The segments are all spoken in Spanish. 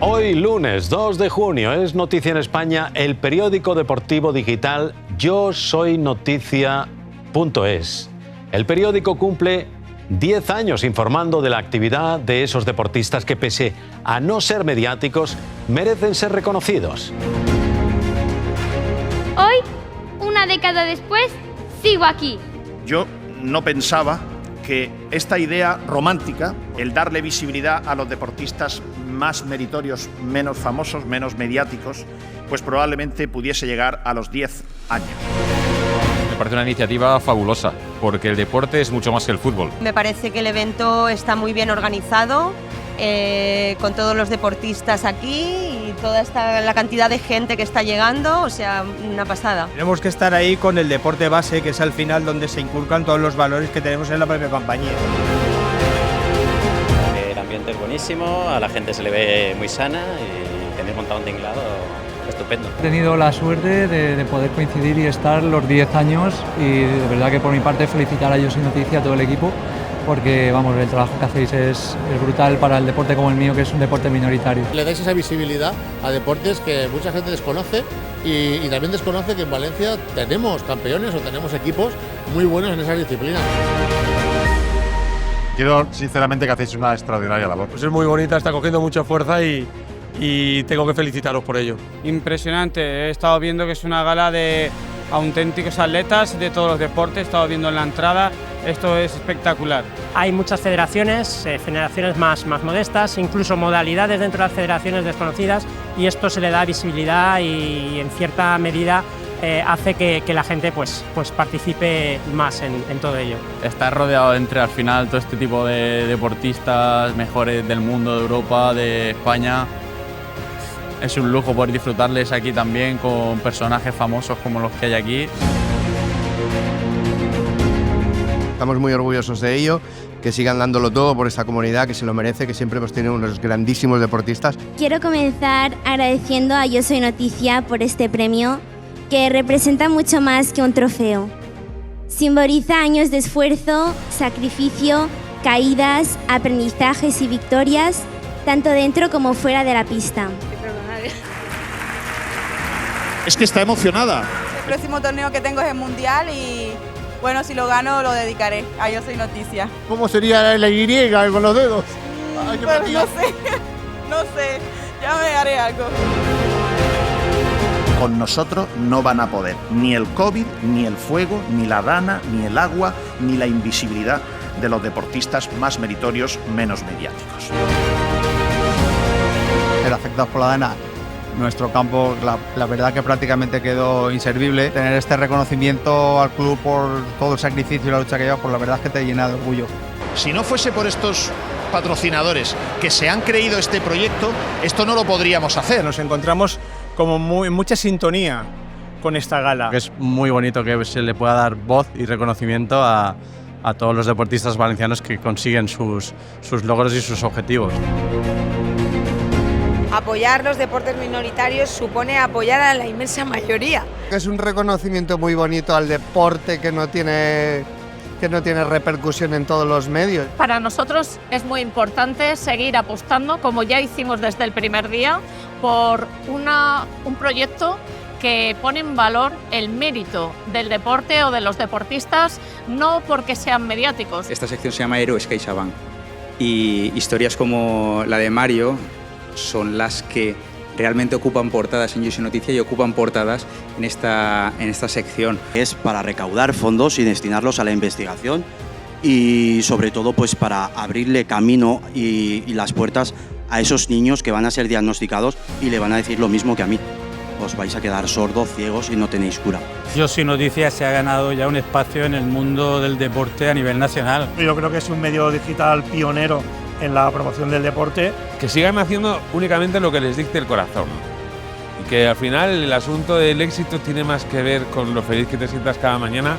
Hoy, lunes 2 de junio, es noticia en España el periódico deportivo digital yosoynoticia.es. El periódico cumple 10 años informando de la actividad de esos deportistas que, pese a no ser mediáticos, merecen ser reconocidos. Hoy, una década después, sigo aquí. Yo no pensaba que esta idea romántica, el darle visibilidad a los deportistas más meritorios, menos famosos, menos mediáticos, pues probablemente pudiese llegar a los 10 años. Me parece una iniciativa fabulosa, porque el deporte es mucho más que el fútbol. Me parece que el evento está muy bien organizado, con todos los deportistas aquí y toda la cantidad de gente que está llegando, o sea, una pasada. Tenemos que estar ahí con el deporte base, que es al final donde se inculcan todos los valores que tenemos en la propia compañía. El ambiente es buenísimo, a la gente se le ve muy sana y tener montado un tinglado estupendo. He tenido la suerte de poder coincidir y estar los 10 años y de verdad que por mi parte felicitar a Yo Soy Noticia, a todo el equipo, porque vamos, el trabajo que hacéis es brutal para el deporte como el mío, que es un deporte minoritario. Le dais esa visibilidad a deportes que mucha gente desconoce y también desconoce que en Valencia tenemos campeones o tenemos equipos muy buenos en esas disciplinas. Quiero sinceramente que hacéis una extraordinaria labor. Pues es muy bonita, está cogiendo mucha fuerza y tengo que felicitaros por ello. Impresionante, he estado viendo que es una gala de auténticos atletas de todos los deportes, he estado viendo en la entrada, esto es espectacular. Hay muchas federaciones más modestas, incluso modalidades dentro de las federaciones desconocidas, y esto se le da visibilidad y en cierta medida hace que la gente pues participe más en todo ello. Estar rodeado entre al final todo este tipo de deportistas mejores del mundo, de Europa, de España, es un lujo poder disfrutarles aquí también con personajes famosos como los que hay aquí. Estamos muy orgullosos de ello, que sigan dándolo todo por esta comunidad que se lo merece, que siempre hemos tenido unos grandísimos deportistas. Quiero comenzar agradeciendo a Yo Soy Noticia por este premio, que representa mucho más que un trofeo. Simboliza años de esfuerzo, sacrificio, caídas, aprendizajes y victorias, tanto dentro como fuera de la pista. Es que está emocionada. El próximo torneo que tengo es el Mundial y bueno, si lo gano lo dedicaré a Yo Soy Noticia. ¿Cómo sería la Y con los dedos? Pues no sé, ya me haré algo. Con nosotros no van a poder ni el COVID, ni el fuego, ni la rana, ni el agua, ni la invisibilidad de los deportistas más meritorios, menos mediáticos. Ser afectados por la dana, nuestro campo, la verdad que prácticamente quedó inservible. Tener este reconocimiento al club por todo el sacrificio y la lucha que lleva, pues la verdad es que te llena de orgullo. Si no fuese por estos patrocinadores que se han creído este proyecto, esto no lo podríamos hacer. Nos encontramos como mucha sintonía con esta gala. Es muy bonito que se le pueda dar voz y reconocimiento a todos los deportistas valencianos que consiguen sus logros y sus objetivos. Apoyar los deportes minoritarios supone apoyar a la inmensa mayoría. Es un reconocimiento muy bonito al deporte que no tiene repercusión en todos los medios. Para nosotros es muy importante seguir apostando, como ya hicimos desde el primer día, por un proyecto que pone en valor el mérito del deporte o de los deportistas, no porque sean mediáticos. Esta sección se llama Héroes CaixaBank y historias como la de Mario son las que realmente ocupan portadas en Yo Soy Noticia y ocupan portadas en esta sección. Es para recaudar fondos y destinarlos a la investigación y sobre todo pues para abrirle camino y las puertas a esos niños que van a ser diagnosticados y le van a decir lo mismo que a mí. Os vais a quedar sordos, ciegos y no tenéis cura. Yo Soy Noticia se ha ganado ya un espacio en el mundo del deporte a nivel nacional. Yo creo que es un medio digital pionero en la promoción del deporte. Que sigan haciendo únicamente lo que les dicte el corazón. Y que al final el asunto del éxito tiene más que ver con lo feliz que te sientas cada mañana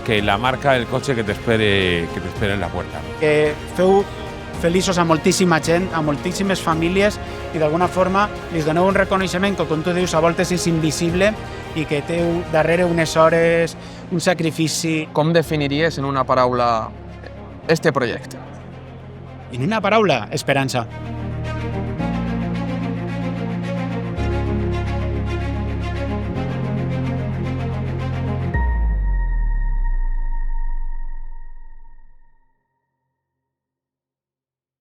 que la marca del coche que te espere en la puerta. Feu feliços a moltíssima gent, a moltíssimes famílies i d'alguna forma li doneu un reconeixement que, com tu dius, a voltes és invisible i que té darrere unes hores, un sacrifici. Com definiries en una paraula este projecte? En una paraula, esperança.